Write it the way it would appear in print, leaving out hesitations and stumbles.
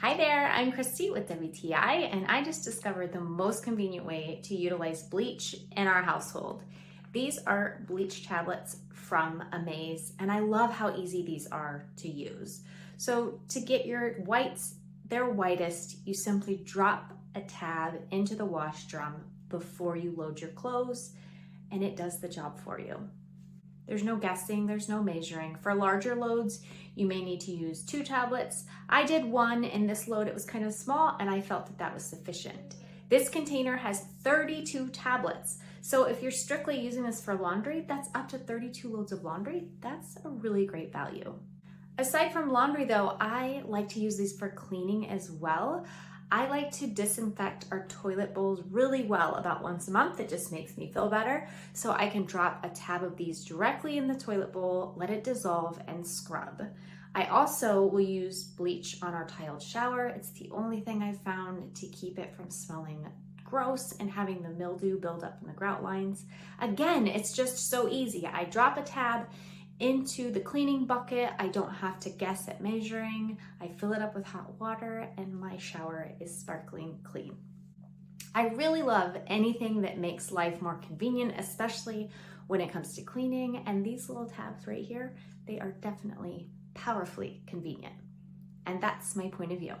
Hi there, I'm Christy with WTI, and I just discovered the most convenient way to utilize bleach in our household. These are bleach tablets from AMAZE, and I love how easy these are to use. So to get your whites their whitest, you simply drop a tab into the wash drum before you load your clothes, and it does the job for you. There's no guessing, there's no measuring. For larger loads, you may need to use 2 tablets. I did 1 in this load, it was kind of small, and I felt that that was sufficient. This container has 32 tablets. So if you're strictly using this for laundry, that's up to 32 loads of laundry. That's a really great value. Aside from laundry though, I like to use these for cleaning as well. I like to disinfect our toilet bowls really well about once a month. It just makes me feel better. So I can drop a tab of these directly in the toilet bowl, let it dissolve, and scrub. I also will use bleach on our tiled shower. It's the only thing I've found to keep it from smelling gross and having the mildew build up in the grout lines. Again, it's just so easy. I drop a tab into the cleaning bucket. I don't have to guess at measuring. I fill it up with hot water and my shower is sparkling clean. I really love anything that makes life more convenient, especially when it comes to cleaning, and these little tabs right here, they are definitely powerfully convenient. And that's my point of view.